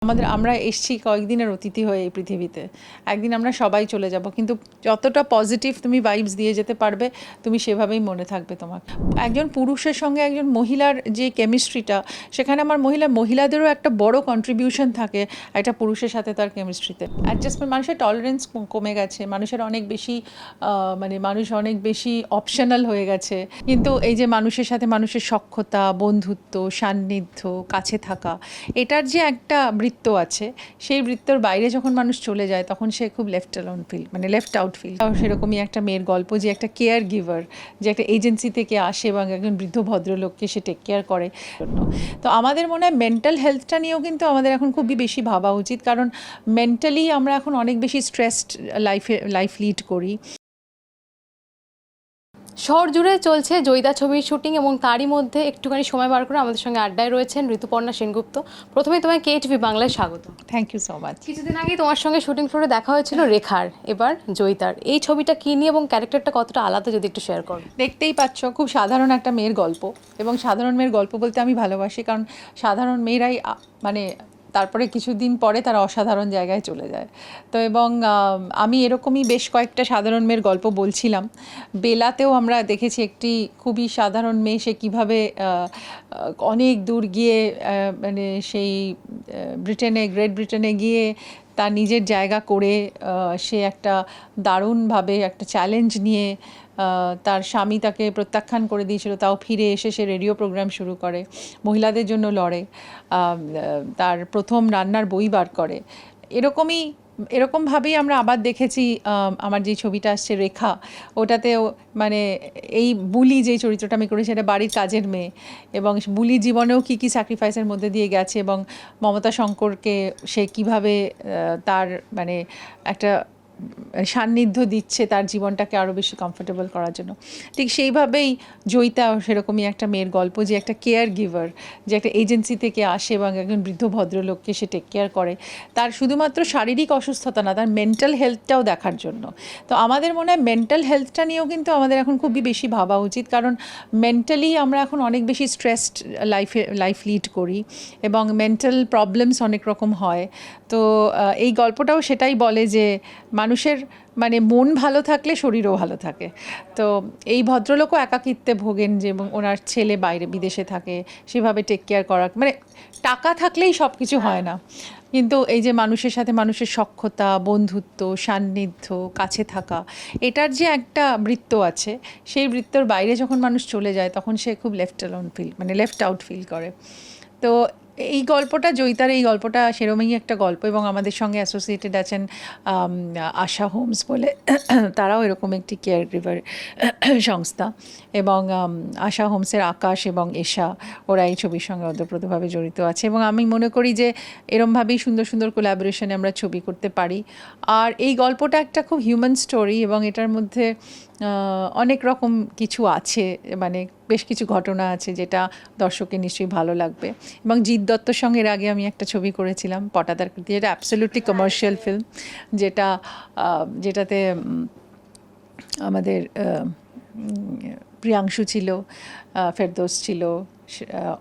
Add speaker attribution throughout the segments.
Speaker 1: আমরা এসেছি কয়েকদিনের অতিথি হয়ে এই পৃথিবীতে, একদিন আমরা সবাই চলে যাব, কিন্তু যতটা পজিটিভ তুমি ভাইবস দিয়ে যেতে পারবে তুমি সেভাবেই মনে থাকবে তোমার। একজন পুরুষের সঙ্গে একজন মহিলার যে কেমিস্ট্রিটা, সেখানে আমার মহিলাদেরও একটা বড় কন্ট্রিবিউশন থাকে একটা পুরুষের সাথে তার কেমিস্ট্রিতে। অ্যাডজাস্টমেন্ট, মানুষের টলারেন্স কমে গেছে, মানুষের অনেক বেশি মানুষ অনেক বেশি অপশনাল হয়ে গেছে, কিন্তু এই যে মানুষের সাথে মানুষের সখ্যতা, বন্ধুত্ব, সান্নিধ্য, কাছে থাকা, এটার যে একটা বৃত্ত আছে, সেই বৃত্তর বাইরে যখন মানুষ চলে যায় তখন সে খুব লেফট আউট ফিল। সেরকমই একটা মেয়ের গল্প, যে একটা কেয়ার গিভার, যে একটা এজেন্সি থেকে আসে এবং একজন বৃদ্ধ ভদ্রলোককে সে টেক কেয়ার করে জন্য। তো আমাদের মনে হয় মেন্টাল হেলথটা নিয়েও কিন্তু আমাদের এখন খুবই বেশি ভাবা উচিত, কারণ মেন্টালি আমরা এখন অনেক বেশি স্ট্রেসড লাইফ লিড করি।
Speaker 2: শহর জুড়ে চলছে জয়িতা ছবির শুটিং এবং তারই মধ্যে একটুখানি সময় বার করে আমাদের সঙ্গে আড্ডায় রয়েছেন ঋতুপর্ণা সেনগুপ্ত। প্রথমে তোমায় KTV বাংলায় স্বাগত।
Speaker 1: Thank you so much.
Speaker 2: কিছুদিন আগেই তোমার সঙ্গে শুটিং ফ্লোরে দেখা হয়েছিল রেখার, এবার জয়িতার। এই ছবিটা কী নিয়ে এবং ক্যারেক্টারটা কতটা আলাদা যদি একটু শেয়ার করো।
Speaker 1: দেখতেই পাচ্ছ, খুব সাধারণ একটা মেয়ের গল্প, এবং সাধারণ মেয়ের গল্প বলতে আমি ভালোবাসি, কারণ সাধারণ মেয়েরাই মানে তারপরে কিছুদিন পরে তারা অসাধারণ জায়গায় চলে যায়। তো এবং আমি এরকমই বেশ কয়েকটা সাধারণ মেয়ের গল্প বলছিলাম। বেলাতেও আমরা দেখেছি একটি খুবই সাধারণ মেয়ে, সে কীভাবে অনেক দূর গিয়ে মানে সেই গ্রেট ব্রিটেনে গিয়ে তার নিজের জায়গা করে সে একটা দারুণভাবে একটা চ্যালেঞ্জ নিয়ে, তার স্বামী তাকে প্রত্যাখ্যান করে দিয়েছিল, তাও ফিরে এসে সে রেডিও প্রোগ্রাম শুরু করে, মহিলাদের জন্য লড়ে, তার প্রথম রান্নার বই বার করে। এরকমভাবেই আমরা আবার দেখেছি আমার যে ছবিটা আসছে রেখা, ওটাতেও মানে এই বুলি যে চরিত্রটা আমি করেছি, সেটা বাড়ির কাজের মেয়ে, এবং বুলি জীবনেও কী কী স্যাক্রিফাইসের মধ্যে দিয়ে গেছে, এবং মমতা শঙ্করকে সে কীভাবে তার মানে একটা সান্নিধ্য দিচ্ছে তার জীবনটাকে আরও বেশি কমফোর্টেবল করার জন্য। ঠিক সেইভাবেই জয়িতা সেরকমই একটা মেয়ের গল্প, যে একটা কেয়ার গিভার, যে একটা এজেন্সি থেকে আসে এবং একজন বৃদ্ধ ভদ্রলোককে সে টেক কেয়ার করে, তার শুধুমাত্র শারীরিক অসুস্থতা না, তার মেন্টাল হেলথটাও দেখার জন্য। তো আমাদের মনে হয় মেন্টাল হেলথটা নিয়েও কিন্তু আমাদের এখন খুবই বেশি ভাবা উচিত, কারণ মেন্টালি আমরা এখন অনেক বেশি স্ট্রেসড লাইফ লিড করি, এবং মেন্টাল প্রবলেমস অনেক রকম হয়। তো এই গল্পটাও সেটাই বলে যে মানুষের মানে মন ভালো থাকলে শরীরও ভালো থাকে। তো এই ভদ্রলোকও একাকিত্বে ভোগেন, যে এবং ওনার ছেলে বাইরে বিদেশে থাকে, সেভাবে টেক কেয়ার করা, মানে টাকা থাকলেই সব কিছু হয় না, কিন্তু এই যে মানুষের সাথে মানুষের সখ্যতা, বন্ধুত্ব, সান্নিধ্য, কাছে থাকা, এটার যে একটা বৃত্ত আছে, সেই বৃত্তর বাইরে যখন মানুষ চলে যায় তখন সে খুব লেফট আউট ফিল করে। তো এই গল্পটা, জয়িতার এই গল্পটা সেরকমই একটা গল্প, এবং আমাদের সঙ্গে অ্যাসোসিয়েটেড আছেন আশা হোমস বলে, তারাও এরকম একটি কেয়ার গিভার সংস্থা, এবং আশা হোমসের আকাশ এবং এশা, ওরা এই ছবির সঙ্গে ওতপ্রোতভাবে জড়িত আছে, এবং আমি মনে করি যে এরমভাবেই সুন্দর সুন্দর কোলাবোরেশনে আমরা ছবি করতে পারি। আর এই গল্পটা একটা খুব হিউম্যান স্টোরি, এবং এটার মধ্যে অনেক রকম কিছু আছে, মানে বেশ কিছু ঘটনা আছে যেটা দর্শকের নিশ্চয়ই ভালো লাগবে। এবং জিৎ দত্তর সঙ্গে এর আগে আমি একটা ছবি করেছিলাম পটাদার কৃতি, যেটা অ্যাবসলিউটলি কমার্শিয়াল ফিল্ম, যেটাতে আমাদের প্রিয়াংশু ছিল, ফেরদৌস ছিল,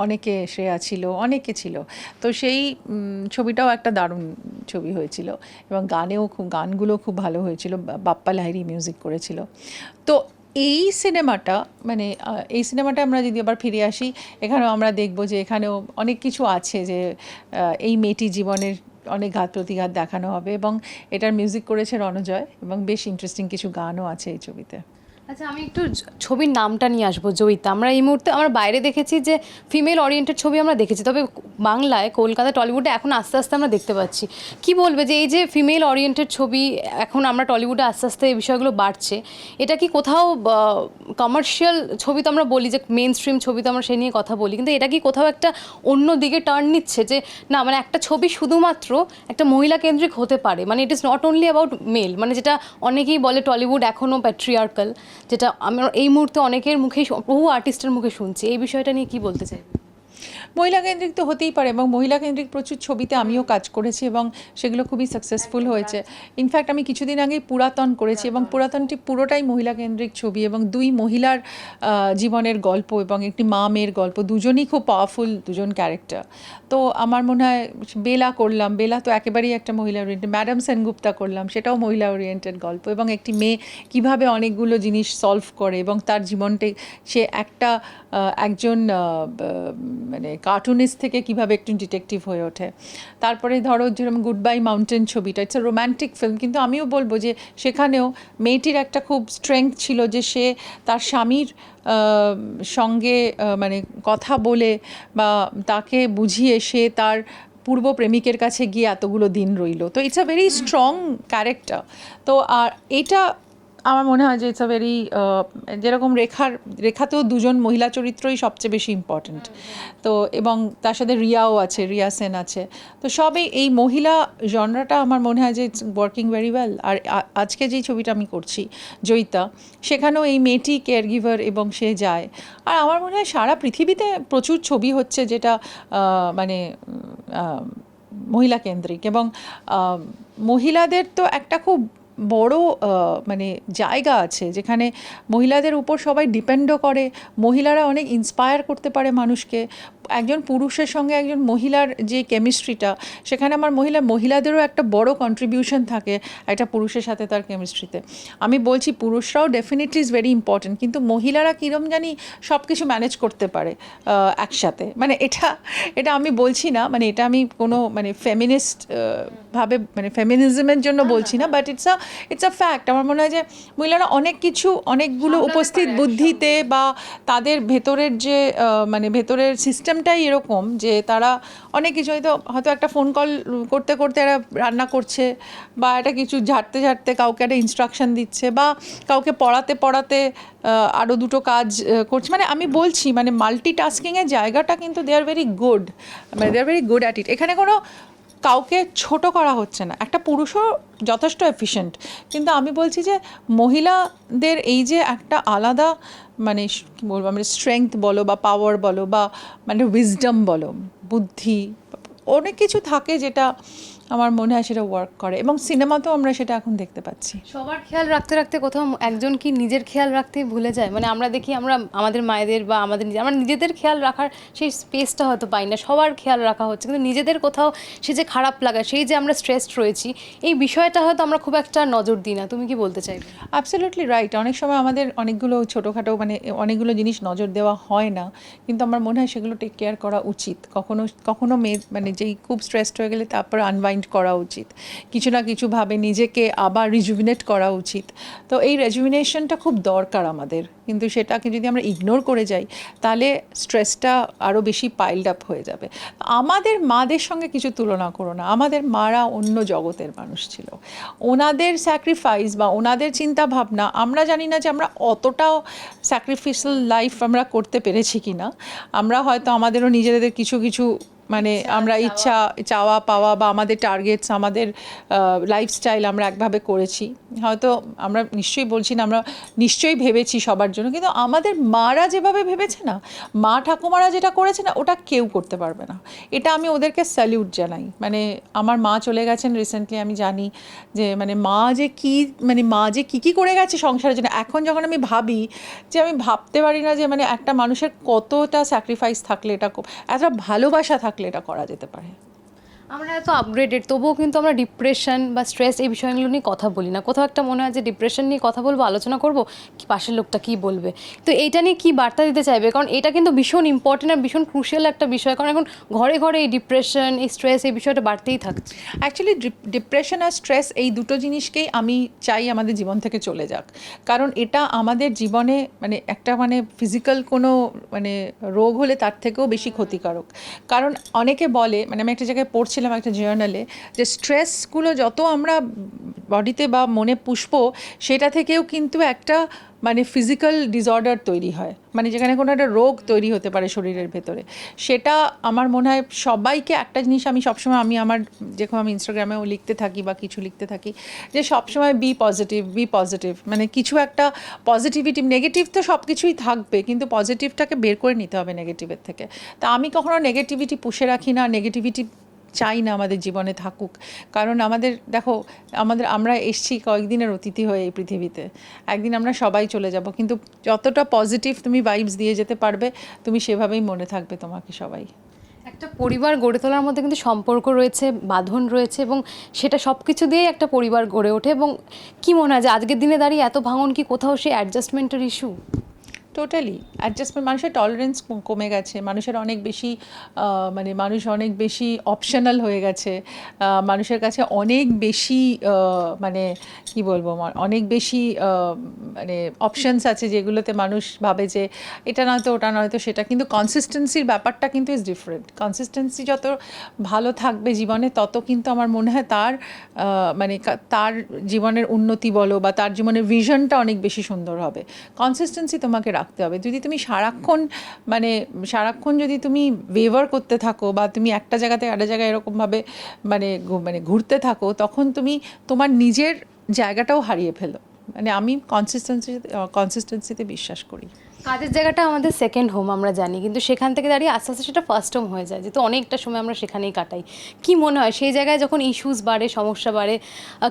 Speaker 1: অনেকে, শ্রেয়া ছিল, অনেকে ছিল। তো সেই ছবিটাও একটা দারুণ ছবি হয়েছিল, এবং গানগুলো খুব ভালো হয়েছিল, বাপ্পা লাহিড়ী মিউজিক করেছিল। তো এই সিনেমাটা আমরা যদি আবার ফিরে আসি, এখানেও আমরা দেখব যে এখানেও অনেক কিছু আছে, যে এই মেয়েটি জীবনের অনেক ঘাত প্রতিঘাত দেখানো হবে, এবং এটার মিউজিক করেছে রণজয়, এবং বেশ ইন্টারেস্টিং কিছু গানও আছে এই ছবিতে।
Speaker 2: আচ্ছা, আমি একটু ছবির নামটা নিয়ে আসবো, জয়িতা। আমরা এই মুহূর্তে আমরা বাইরে দেখেছি যে ফিমেল ওরিয়েন্টেড ছবি আমরা দেখেছি, তবে বাংলায়, কলকাতা, টলিউডে এখন আস্তে আস্তে আমরা দেখতে পাচ্ছি। কি বলবে যে এই যে ফিমেল ওরিয়েন্টেড ছবি এখন আমরা টলিউডে আস্তে আস্তে এই বিষয়গুলো বাড়ছে, এটা কি কোথাও কমার্শিয়াল ছবি তো আমরা বলি, যে মেন স্ট্রিম ছবি তো আমরা সেই নিয়ে কথা বলি, কিন্তু এটা কি কোথাও একটা অন্য দিকে টার্ন নিচ্ছে, যে না মানে একটা ছবি শুধুমাত্র একটা মহিলা কেন্দ্রিক হতে পারে, মানে it is not only about male, মানে যেটা অনেকেই বলে টলিউড এখনও প্যাট্রিয়ার্কাল, যেটা আমরা এই মুহূর্তে অনেকের মুখেই, বহু আর্টিস্টের মুখে শুনছি। এই বিষয়টা নিয়ে কি বলতে চাই?
Speaker 1: মহিলা কেন্দ্রিক তো হতেই পারে, এবং মহিলা কেন্দ্রিক প্রচুর ছবিতে আমিও কাজ করেছি এবং সেগুলো খুবই সাকসেসফুল হয়েছে। ইনফ্যাক্ট আমি কিছুদিন আগেই পুরাতন করেছি, এবং পুরাতনটি পুরোটাই মহিলা কেন্দ্রিক ছবি, এবং দুই মহিলার জীবনের গল্প এবং একটি মা মেয়ের গল্প, দুজনই খুব পাওয়ারফুল দুজন ক্যারেক্টার। তো আমার মনে হয় বেলা করলাম, বেলা তো একেবারেই একটা মহিলা ওরিয়েন্টেড, ম্যাডাম সেনগুপ্তা করলাম, সেটাও মহিলা ওরিয়েন্টেড গল্প, এবং একটি মেয়ে কিভাবে অনেকগুলো জিনিস সলভ করে এবং তার জীবনটাই সে একজন মানে কার্টুনিস্ট থেকে কিভাবে একজন ডিটেকটিভ হয়ে ওঠে। তারপরে ধরো যেরকম গুড বাই মাউন্টেন ছবিটা, ইটস এ রোম্যান্টিক ফিল্ম, কিন্তু আমিও বলবো যে সেখানেও মেয়েটির একটা খুব স্ট্রেংথ ছিল যে সে তার স্বামীর সঙ্গে মানে কথা বলে বা তাকে বুঝিয়ে সে তার পূর্ব প্রেমিকের কাছে গিয়ে এতগুলো দিন রইল। তো it's a very strong character. তো আর এটা আমার মনে হয় যে ইটস আ ভেরি, যেরকম রেখাতেও দুজন মহিলা চরিত্রই সবচেয়ে বেশি ইম্পর্ট্যান্ট। তো এবং তার সাথে রিয়াও আছে, রিয়া সেন আছে। তো সবই এই মহিলা জনরাটা আমার মনে হয় যে ইটস ওয়ার্কিং ভেরি ওয়েল। আর আজকে যেই ছবিটা আমি করছি জয়িতা, সেখানেও এই মেয়েটি কেয়ার গিভার এবং সে যায়। আর আমার মনে হয় সারা পৃথিবীতে প্রচুর ছবি হচ্ছে যেটা মানে মহিলা কেন্দ্রিক, এবং মহিলাদের তো একটা খুব বড় মানে জায়গা আছে যেখানে মহিলাদের উপর সবাই ডিপেন্ডও করে, মহিলারা অনেক ইন্সপায়ার করতে পারে মানুষকে। একজন পুরুষের সঙ্গে একজন মহিলার যে কেমিস্ট্রিটা, সেখানে আমার মহিলাদেরও একটা বড় কন্ট্রিবিউশন থাকে একটা পুরুষের সাথে তার কেমিস্ট্রিতে। আমি বলছি পুরুষরাও ডেফিনেটলি ইজ ভেরি ইম্পর্ট্যান্ট, কিন্তু মহিলারা কীরকম জানি সব কিছু ম্যানেজ করতে পারে একসাথে। মানে এটা আমি বলছি না, মানে এটা আমি কোনো মানে ফেমিনিস্ট ভাবে মানে ফেমিনিজমের জন্য বলছি না, বাট ইটস আ ফ্যাক্ট। আমার মনে হয় যে মহিলারা অনেক কিছু অনেকগুলো উপস্থিত বুদ্ধিতে বা তাদের ভেতরের যে মানে ভেতরের সিস্টেমটাই এরকম যে তারা অনেক কিছু হয়তো একটা ফোন কল করতে করতে এরা রান্না করছে, বা একটা কিছু ঝাড়তে ঝাড়তে কাউকে একটা ইনস্ট্রাকশন দিচ্ছে, বা কাউকে পড়াতে পড়াতে আরও দুটো কাজ করছে। মানে আমি বলছি মানে মাল্টিটাস্কিংয়ের জায়গাটা কিন্তু দে আর ভেরি গুড, মানে they are very good at it. এখানে কোনো কাউকে ছোট করা হচ্ছে না, একটা পুরুষও যথেষ্ট এফিশিয়েন্ট, কিন্তু আমি বলছি যে মহিলাদের এই যে একটা আলাদা মানে কী বলবো মানে স্ট্রেংথ বলো বা পাওয়ার বলো বা মানে উইজডম বলো, বুদ্ধি, অনেক কিছু থাকে যেটা আমার মনে হয় সেটা ওয়ার্ক করে, এবং সিনেমাতেও আমরা সেটা এখন দেখতে পাচ্ছি।
Speaker 2: সবার খেয়াল রাখতে রাখতে কোথাও একজন কি নিজের খেয়াল রাখতেই ভুলে যায়? মানে আমরা দেখি আমরা আমাদের মায়েদের বা আমরা নিজেদের খেয়াল রাখার সেই স্পেসটা হয়তো পাই না, সবার খেয়াল রাখা হচ্ছে কিন্তু নিজেদের কোথাও সে যে খারাপ লাগা, সেই যে আমরা স্ট্রেসড রয়েছি, এই বিষয়টা হয়তো আমরা খুব একটা নজর দিই না। তুমি কি বলতে চাইবে?
Speaker 1: Absolutely right. অনেক সময় আমাদের অনেকগুলো ছোটোখাটো মানে অনেকগুলো জিনিস নজর দেওয়া হয় না, কিন্তু আমার মনে হয় সেগুলো টেক কেয়ার করা উচিত। কখনো মেয়ে মানে যেই খুব স্ট্রেসড হয়ে গেলে তারপর আনওয়াইন্ড করা উচিত, কিছু না কিছুভাবে নিজেকে আবার রিজুভিনেট করা উচিত। তো এই রেজুভিনেশনটা খুব দরকার আমাদের, কিন্তু সেটাকে যদি আমরা ইগনোর করে যাই তাহলে স্ট্রেসটা আরও বেশি পাইলড আপ হয়ে যাবে। আমাদের মাদের সঙ্গে কিছু তুলনা করো না, আমাদের মারা অন্য জগতের মানুষ ছিল, ওনাদের স্যাক্রিফাইস বা ওনাদের চিন্তা ভাবনা আমরা জানি না যে আমরা অতটাও স্যাক্রিফিশিয়াল লাইফ আমরা করতে পেরেছি কি না। আমরা হয়তো আমাদেরও নিজেদের কিছু কিছু মানে আমরা ইচ্ছা চাওয়া পাওয়া বা আমাদের টার্গেটস, আমাদের লাইফস্টাইল আমরা একভাবে করেছি, হয়তো আমরা নিশ্চয়ই বলছি না আমরা নিশ্চয়ই ভেবেছি সবার জন্য, কিন্তু আমাদের মারা যেভাবে ভেবেছে না, মা ঠাকুমারা যেটা করেছে না, ওটা কেউ করতে পারবে না। এটা আমি ওদেরকে স্যালিউট জানাই। মানে আমার মা চলে গেছেন রিসেন্টলি, আমি জানি যে মানে মা যে কী করে গেছে সংসারের জন্য। এখন যখন আমি ভাবি যে আমি ভাবতে পারি না যে মানে একটা মানুষের কতটা স্যাক্রিফাইস থাকলে এটা, এতটা ভালোবাসা থাকলে এটা করা যেতে পারে।
Speaker 2: আমরা এত আপগ্রেডেড, তবুও কিন্তু আমরা ডিপ্রেশন বা স্ট্রেস এই বিষয়গুলো নিয়ে কথা বলি না। কোথাও একটা মনে হয় যে ডিপ্রেশন নিয়ে কথা বলবো, আলোচনা করবো, কি পাশের লোকটা কী বলবে। তো এইটা নিয়ে কী বার্তা দিতে চাইবে? কারণ এটা কিন্তু ভীষণ ইম্পর্টেন্ট আর ভীষণ ক্রুশিয়াল একটা বিষয়, কারণ এখন ঘরে ঘরে এই ডিপ্রেশন, এই স্ট্রেস, এই বিষয়টা বাড়তেই থাকছে।
Speaker 1: অ্যাকচুয়ালি ডিপ্রেশন আর স্ট্রেস এই দুটো জিনিসকেই আমি চাই আমাদের জীবন থেকে চলে যাক, কারণ এটা আমাদের জীবনে মানে একটা মানে ফিজিক্যাল কোনো মানে রোগ হলে তার থেকেও বেশি ক্ষতিকারক। কারণ অনেকে বলে, মানে আমি একটা জায়গায় পড়ছিলাম একটা জার্নালে, যে স্ট্রেসগুলো যত আমরা বডিতে বা মনে পুষবো, সেটা থেকেও কিন্তু একটা মানে ফিজিক্যাল ডিসঅর্ডার তৈরি হয়, মানে যেখানে কোনো একটা রোগ তৈরি হতে পারে শরীরের ভেতরে। সেটা আমার মনে হয় সবাইকে একটা জিনিস আমি সবসময় আমার যেরকম আমি ইনস্টাগ্রামেও লিখতে থাকি বা কিছু লিখতে থাকি যে সবসময় বি পজিটিভ, মানে কিছু একটা পজিটিভিটি, নেগেটিভ তো সব কিছুই থাকবে, কিন্তু পজিটিভটাকে বের করে নিতে হবে নেগেটিভের থেকে। তা আমি কখনো নেগেটিভিটি পুষে রাখি না, নেগেটিভিটি চাই না আমাদের জীবনে থাকুক, কারণ দেখো আমরা এসছি কয়েকদিনের অতিথি হয়ে এই পৃথিবীতে, একদিন আমরা সবাই চলে যাব, কিন্তু যতটা পজিটিভ তুমি ভাইবস দিয়ে যেতে পারবে তুমি সেভাবেই মনে থাকবে তোমাকে সবাই।
Speaker 2: একটা পরিবার গড়ে তোলার মধ্যে কিন্তু সম্পর্ক রয়েছে, বাঁধন রয়েছে, এবং সেটা সব কিছু দিয়েই একটা পরিবার গড়ে ওঠে। এবং কি মনে হয় যে আজকের দিনে দাঁড়িয়ে এত ভাঙন কি কোথাও সেই অ্যাডজাস্টমেন্টের ইস্যু?
Speaker 1: টোটালি অ্যাডজাস্টমেন্ট, মানুষের টলারেন্স কমে গেছে, মানুষের অনেক বেশি মানে মানুষ অনেক বেশি অপশনাল হয়ে গেছে, মানুষের কাছে অনেক বেশি মানে কি বলবো, অনেক বেশি মানে অপশনস আছে যেগুলোতে মানুষ ভাবে যে এটা নয়তো ওটা নয়তো সেটা, কিন্তু কনসিস্টেন্সির ব্যাপারটা কিন্তু ইজ ডিফারেন্ট। কনসিস্টেন্সি যত ভালো থাকবে জীবনে তত কিন্তু আমার মনে হয় তার জীবনের উন্নতি বলো বা তার জীবনের ভিশনটা অনেক বেশি সুন্দর হবে। কনসিস্টেন্সি তোমাকে রাখতে হবে। যদি তুমি সারাক্ষণ যদি তুমি ওয়েভার করতে থাকো বা তুমি একটা জায়গাতে আরেকটা জায়গায় এরকমভাবে মানে ঘুরতে থাকো, তখন তুমি তোমার নিজের জায়গাটাও হারিয়ে ফেলো। মানে আমি কনসিস্টেন্সিতে বিশ্বাস করি।
Speaker 2: কাজের জায়গাটা আমাদের সেকেন্ড হোম আমরা জানি, কিন্তু সেখান থেকে দাঁড়িয়ে আস্তে আস্তে সেটা ফার্স্ট হোম হয়ে যায়, যেহেতু অনেকটা সময় আমরা সেখানেই কাটাই। কি মনে হয় সেই জায়গায় যখন ইস্যুস বাড়ে, সমস্যা বাড়ে,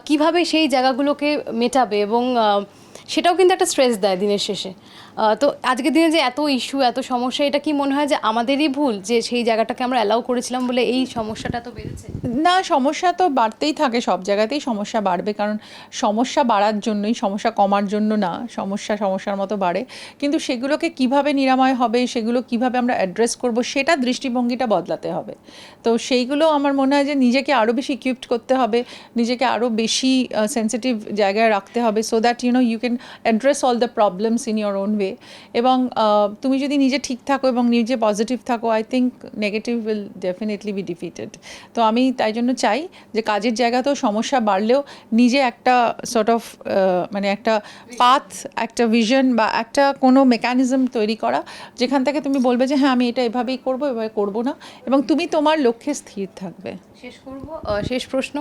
Speaker 2: কিভাবে সেই জায়গাগুলোকে মেটাবে? এবং সেটাও কিন্তু একটা স্ট্রেস দেয় দিনের শেষে। তো আজকের দিনে যে এত ইস্যু, এত সমস্যা, এটা কি মনে হয় যে আমাদেরই ভুল যে সেই জায়গাটাকে আমরা অ্যালাউ করেছিলাম বলে এই সমস্যাটা তো বেড়েছে?
Speaker 1: না, সমস্যা তো বাড়তেই থাকে, সব জায়গাতেই সমস্যা বাড়বে, কারণ সমস্যা বাড়ার জন্যই, সমস্যা কমার জন্য না। সমস্যার মতো বাড়ে, কিন্তু সেগুলোকে কিভাবে নিরাময় হবে, সেগুলো কিভাবে আমরা অ্যাড্রেস করব, সেটা দৃষ্টিভঙ্গিটা বদলাতে হবে। তো সেইগুলো আমার মনে হয় যে নিজেকে আরও বেশি ইকুইপড করতে হবে, নিজেকে আরও বেশি সেন্সিটিভ জায়গায় রাখতে হবে, so that you can address all the problems in your own way. এবং তুমি যদি নিজে ঠিক থাকো এবং নিজে পজিটিভ থাকো, I think negative will definitely B defeated. তো আমি তাই জন্য চাই যে কাজের জায়গাতেও সমস্যা বাড়লেও নিজে একটা সর্ট অফ মানে একটা পাথ, একটা ভিশন বা একটা কোনো মেকানিজম তৈরি করা, যেখান থেকে তুমি বলবে যে হ্যাঁ আমি এটা এভাবেই করবো, এভাবে করবো না, এবং তুমি তোমার লক্ষ্যে স্থির থাকবে।
Speaker 2: শেষ প্রশ্ন,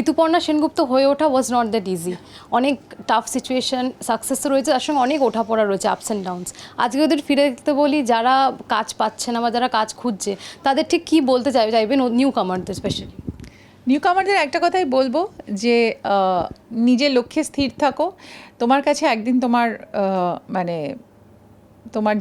Speaker 2: ঋতুপর্ণা সেনগুপ্ত হয়ে ওঠা ওয়াজ নট দ্যাট ইজি। অনেক টাফ সিচুয়েশন, সাকসেস রয়েছে, তার সঙ্গে অনেক ওঠাপড়া রয়েছে, আপস অ্যান্ড ডাউনস। আজকে ওদের ফিরে দেখতে বলি, যারা কাজ পাচ্ছে না বা যারা কাজ খুঁজছে, তাদের ঠিক কী বলতে চাইবেন নিউ কামারদের স্পেশালি?
Speaker 1: নিউ কামারদের একটা কথাই বলবো যে নিজের লক্ষ্যে স্থির থাকো। তোমার কাছে একদিন মানে তোমার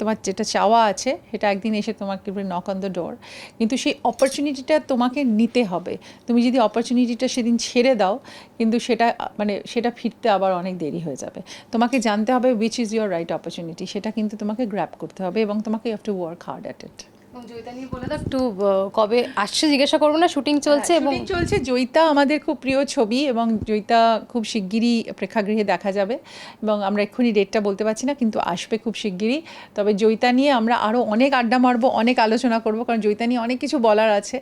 Speaker 1: তোমার যেটা চাওয়া আছে সেটা একদিন এসে তোমাকে নক অন দ্য ডোর, কিন্তু সেই অপরচুনিটিটা তোমাকে নিতে হবে। তুমি যদি অপরচুনিটিটা সেদিন ছেড়ে দাও, কিন্তু সেটা ফিরতে আবার অনেক দেরি হয়ে যাবে। তোমাকে জানতে হবে which is your right opportunity, সেটা কিন্তু তোমাকে গ্র্যাব করতে হবে এবং তোমাকে you have to work hard at it.
Speaker 2: এবং জয়িতা নিয়ে বলে দাও একটু, কবে আসছে জিজ্ঞাসা করবো না, শুটিং চলছে? এবং
Speaker 1: চলছে জয়িতা আমাদের খুব প্রিয় ছবি, এবং জয়িতা খুব শিগগিরই প্রেক্ষাগৃহে দেখা যাবে, এবং আমরা এক্ষুনি ডেটটা বলতে পারছি না, কিন্তু আসবে খুব শিগগিরই। তবে জয়িতা নিয়ে আমরা আরও অনেক আড্ডা মারবো, অনেক আলোচনা করব, কারণ জয়িতা নিয়ে অনেক কিছু বলার আছে।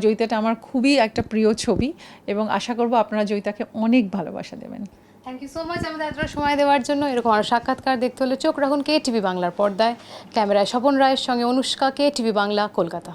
Speaker 1: জয়িতাটা আমার খুবই একটা প্রিয় ছবি, এবং আশা করব আপনারা জয়িতাকে অনেক ভালোবাসা দেবেন।
Speaker 2: থ্যাংক ইউ সো মাচ আমাদের এতটা সময় দেওয়ার জন্য। এরকম আরও সাক্ষাৎকার দেখতে হলে চোখ রাখুন KTV বাংলার পর্দায়। ক্যামেরায় স্বপন রায়ের সঙ্গে অনুষ্কা, KTV বাংলা, কলকাতা।